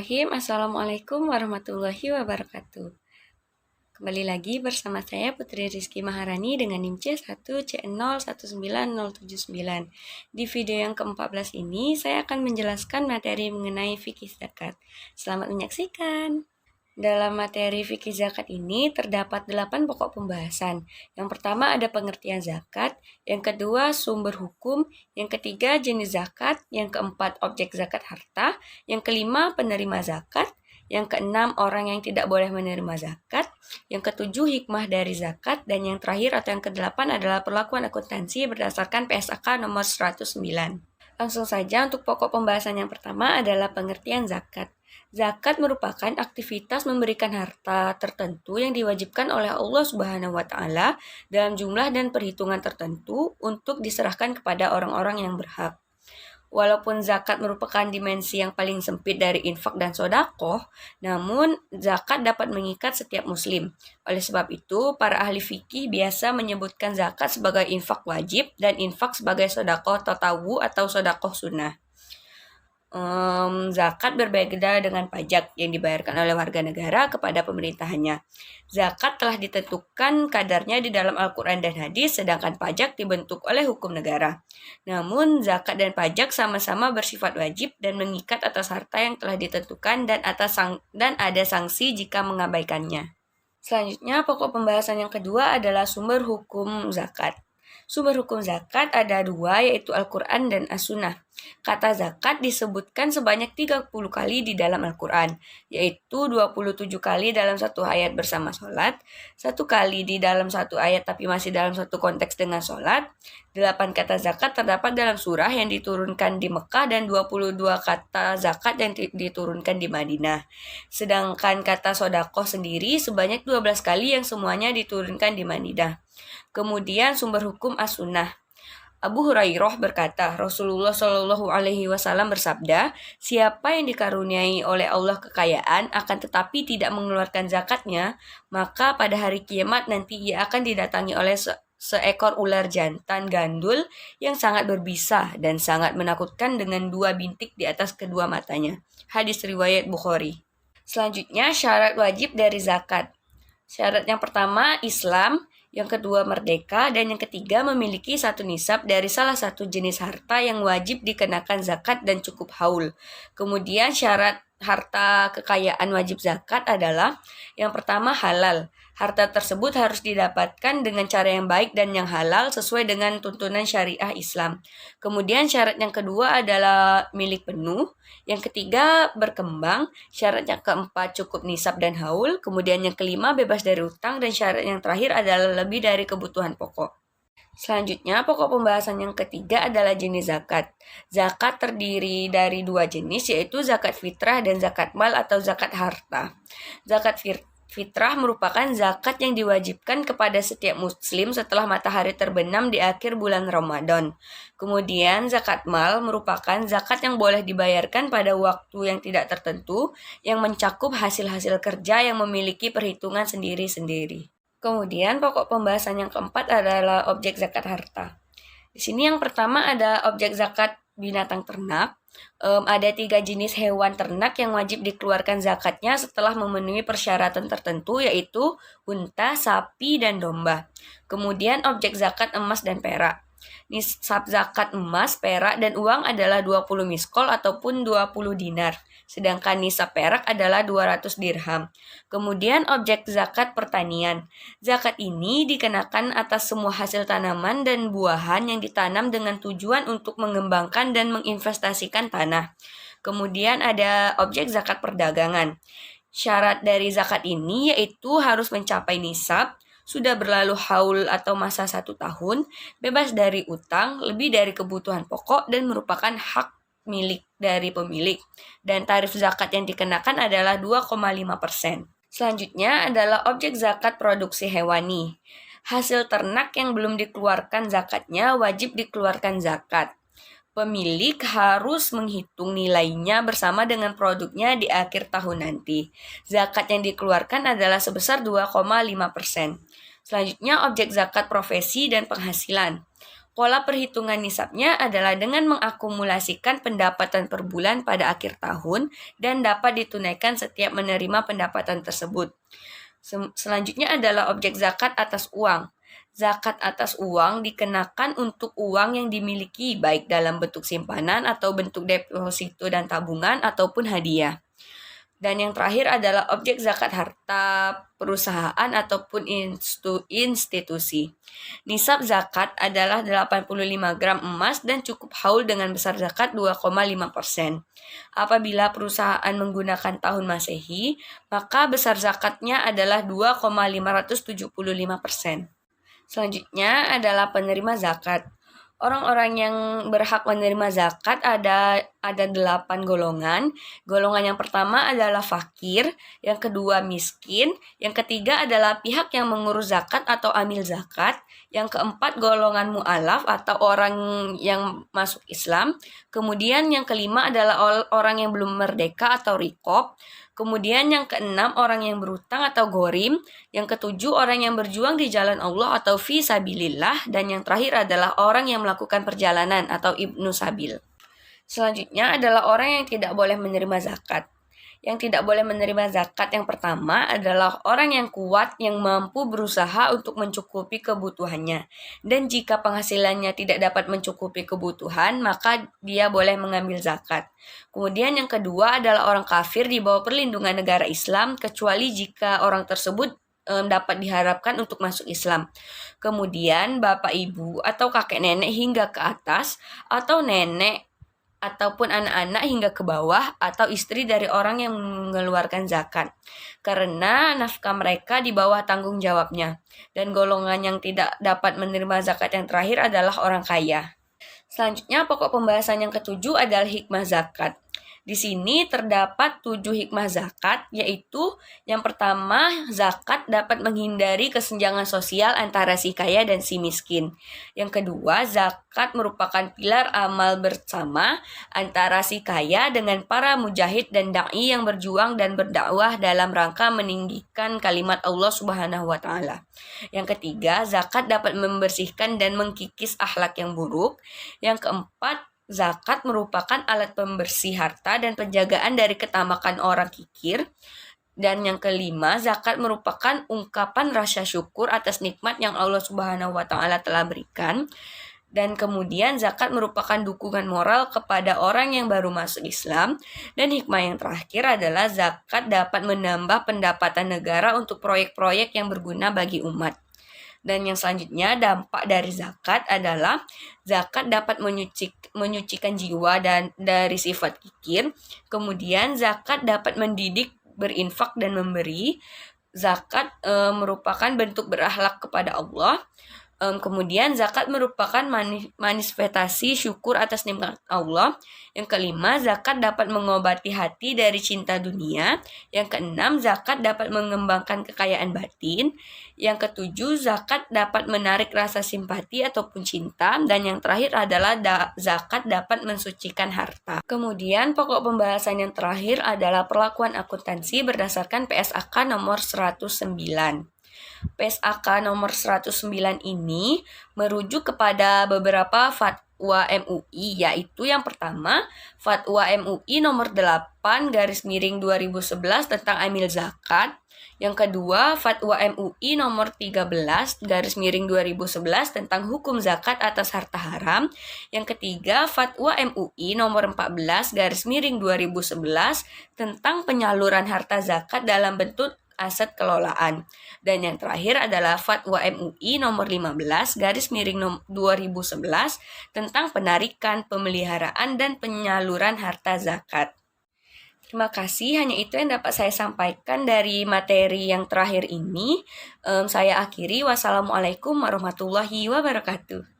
Bismillahirrahmanirrahim. Assalamualaikum warahmatullahi wabarakatuh. Kembali lagi bersama saya Putri Rizky Maharani dengan NIM C1CN019079. Di video yang ke-14 ini saya akan menjelaskan materi mengenai fikih zakat. Selamat menyaksikan. Dalam materi fikih zakat ini terdapat 8 pokok pembahasan. Yang pertama ada pengertian zakat, yang kedua sumber hukum, yang ketiga jenis zakat, yang keempat objek zakat harta, yang kelima penerima zakat, yang keenam orang yang tidak boleh menerima zakat, yang ketujuh hikmah dari zakat, dan yang terakhir atau yang kedelapan adalah perlakuan akuntansi berdasarkan PSAK nomor 109. Langsung saja untuk pokok pembahasan yang pertama adalah pengertian zakat. Zakat merupakan aktivitas memberikan harta tertentu yang diwajibkan oleh Allah Subhanahu wa Ta'ala dalam jumlah dan perhitungan tertentu untuk diserahkan kepada orang-orang yang berhak. Walaupun zakat merupakan dimensi yang paling sempit dari infak dan sodakoh, namun zakat dapat mengikat setiap muslim. Oleh sebab itu, para ahli fikih biasa menyebutkan zakat sebagai infak wajib dan infak sebagai sodakoh tatawu atau sodakoh sunnah. Zakat berbeda dengan pajak yang dibayarkan oleh warga negara kepada pemerintahannya. Zakat telah ditentukan kadarnya di dalam Al-Quran dan hadis, sedangkan pajak dibentuk oleh hukum negara. Namun, zakat dan pajak sama-sama bersifat wajib dan mengikat atas harta yang telah ditentukan dan ada sanksi jika mengabaikannya. Selanjutnya, pokok pembahasan yang kedua adalah sumber hukum zakat. Sumber hukum zakat ada dua, yaitu Al-Quran dan As-Sunnah. Kata zakat disebutkan sebanyak 30 kali di dalam Al-Quran, yaitu 27 kali dalam satu ayat bersama sholat, 1 kali di dalam satu ayat tapi masih dalam satu konteks dengan sholat, 8 kata zakat terdapat dalam surah yang diturunkan di Mekah dan 22 kata zakat yang diturunkan di Madinah. Sedangkan kata sodakoh sendiri sebanyak 12 kali yang semuanya diturunkan di Madinah. Kemudian sumber hukum As-Sunnah. Abu Hurairah berkata, Rasulullah Shallallahu Alaihi Wasallam bersabda, siapa yang dikaruniai oleh Allah kekayaan akan tetapi tidak mengeluarkan zakatnya, maka pada hari kiamat nanti ia akan didatangi oleh seekor ular jantan gandul yang sangat berbisa dan sangat menakutkan dengan 2 bintik di atas kedua matanya. Hadis riwayat Bukhari. Selanjutnya syarat wajib dari zakat. Syarat yang pertama Islam, yang kedua merdeka, dan yang ketiga memiliki 1 nisab dari salah satu jenis harta yang wajib dikenakan zakat dan cukup haul. Kemudian syarat harta kekayaan wajib zakat adalah yang pertama halal. Harta tersebut harus didapatkan dengan cara yang baik dan yang halal sesuai dengan tuntunan syariah Islam. Kemudian syarat yang kedua adalah milik penuh. Yang ketiga berkembang. Syarat yang keempat cukup nisab dan haul. Kemudian yang kelima bebas dari utang. Dan syarat yang terakhir adalah lebih dari kebutuhan pokok. Selanjutnya, pokok pembahasan yang ketiga adalah jenis zakat. Zakat terdiri dari 2 jenis, yaitu zakat fitrah dan zakat mal atau zakat harta. Zakat fitrah merupakan zakat yang diwajibkan kepada setiap muslim setelah matahari terbenam di akhir bulan Ramadan. Kemudian zakat mal merupakan zakat yang boleh dibayarkan pada waktu yang tidak tertentu, yang mencakup hasil-hasil kerja yang memiliki perhitungan sendiri-sendiri. Kemudian pokok pembahasan yang keempat adalah objek zakat harta. Di sini yang pertama ada objek zakat binatang ternak. Ada 3 jenis hewan ternak yang wajib dikeluarkan zakatnya setelah memenuhi persyaratan tertentu, yaitu unta, sapi, dan domba. Kemudian objek zakat emas dan perak. Nisab zakat emas, perak, dan uang adalah 20 miskol ataupun 20 dinar. Sedangkan nisab perak adalah 200 dirham. Kemudian objek zakat pertanian. Zakat ini dikenakan atas semua hasil tanaman dan buahan yang ditanam dengan tujuan untuk mengembangkan dan menginvestasikan tanah. Kemudian ada objek zakat perdagangan. Syarat dari zakat ini yaitu harus mencapai nisab, sudah berlalu haul atau masa 1 tahun, bebas dari utang, lebih dari kebutuhan pokok, dan merupakan hak milik dari pemilik. Dan tarif zakat yang dikenakan adalah 2,5%. Selanjutnya adalah objek zakat produksi hewani. Hasil ternak yang belum dikeluarkan zakatnya wajib dikeluarkan zakat. Pemilik harus menghitung nilainya bersama dengan produknya di akhir tahun nanti. Zakat yang dikeluarkan adalah sebesar 2,5%. Selanjutnya objek zakat profesi dan penghasilan. Pola perhitungan nisabnya adalah dengan mengakumulasikan pendapatan per bulan pada akhir tahun dan dapat ditunaikan setiap menerima pendapatan tersebut. Selanjutnya adalah objek zakat atas uang. Zakat atas uang dikenakan untuk uang yang dimiliki baik dalam bentuk simpanan atau bentuk deposito dan tabungan ataupun hadiah. Dan yang terakhir adalah objek zakat harta perusahaan ataupun institusi. Nisab zakat adalah 85 gram emas dan cukup haul dengan besar zakat 2,5%. Apabila perusahaan menggunakan tahun Masehi, maka besar zakatnya adalah 2,575%. Selanjutnya adalah penerima zakat. Orang-orang yang berhak menerima zakat ada 8 golongan. Golongan yang pertama adalah fakir, yang kedua miskin, yang ketiga adalah pihak yang mengurus zakat atau amil zakat, yang keempat golongan mu'alaf atau orang yang masuk Islam, kemudian yang kelima adalah orang yang belum merdeka atau riqab, kemudian yang keenam orang yang berutang atau gorim, yang ketujuh orang yang berjuang di jalan Allah atau fi sabilillah, dan yang terakhir adalah orang yang melakukan perjalanan atau ibnu sabil. Selanjutnya adalah orang yang tidak boleh menerima zakat. Yang tidak boleh menerima zakat yang pertama adalah orang yang kuat yang mampu berusaha untuk mencukupi kebutuhannya. Dan jika penghasilannya tidak dapat mencukupi kebutuhan, maka dia boleh mengambil zakat. Kemudian yang kedua adalah orang kafir di bawah perlindungan negara Islam, kecuali jika orang tersebut dapat diharapkan untuk masuk Islam. Kemudian bapak ibu atau kakek nenek hingga ke atas, atau nenek ataupun anak-anak hingga ke bawah, atau istri dari orang yang mengeluarkan zakat, karena nafkah mereka di bawah tanggung jawabnya. Dan golongan yang tidak dapat menerima zakat yang terakhir adalah orang kaya. Selanjutnya, pokok pembahasan yang ketujuh adalah hikmah zakat. Di sini terdapat 7 hikmah zakat, yaitu yang pertama, zakat dapat menghindari kesenjangan sosial antara si kaya dan si miskin. Yang kedua, zakat merupakan pilar amal bersama antara si kaya dengan para mujahid dan da'i yang berjuang dan berdakwah dalam rangka meninggikan kalimat Allah Subhanahu wa Ta'ala. Yang ketiga, zakat dapat membersihkan dan mengkikis akhlak yang buruk. Yang keempat, zakat merupakan alat pembersih harta dan penjagaan dari ketamakan orang kikir. Dan yang kelima, zakat merupakan ungkapan rasa syukur atas nikmat yang Allah Subhanahu wa Ta'ala telah berikan. Dan kemudian zakat merupakan dukungan moral kepada orang yang baru masuk Islam. Dan hikmah yang terakhir adalah zakat dapat menambah pendapatan negara untuk proyek-proyek yang berguna bagi umat. Dan yang selanjutnya, dampak dari zakat adalah zakat dapat menyucikan jiwa dan dari sifat kikir. Kemudian zakat dapat mendidik, berinfak dan memberi. Zakat merupakan bentuk berakhlak kepada Allah. Kemudian zakat merupakan manifestasi syukur atas nikmat Allah. Yang kelima, zakat dapat mengobati hati dari cinta dunia. Yang keenam, zakat dapat mengembangkan kekayaan batin. Yang ketujuh, zakat dapat menarik rasa simpati ataupun cinta. Dan yang terakhir adalah zakat dapat mensucikan harta. Kemudian pokok pembahasan yang terakhir adalah perlakuan akuntansi berdasarkan PSAK nomor 109. PSAK nomor 109 ini merujuk kepada beberapa fatwa MUI, yaitu yang pertama, Fatwa MUI nomor 8/2011 tentang amil zakat. Yang kedua, Fatwa MUI nomor 13/2011 tentang hukum zakat atas harta haram. Yang ketiga, Fatwa MUI nomor 14/2011 tentang penyaluran harta zakat dalam bentuk aset kelolaan. Dan yang terakhir adalah Fatwa MUI nomor 15/2011 tentang penarikan, pemeliharaan, dan penyaluran harta zakat. Terima kasih, hanya itu yang dapat saya sampaikan dari materi yang terakhir ini. Saya akhiri, wassalamualaikum warahmatullahi wabarakatuh.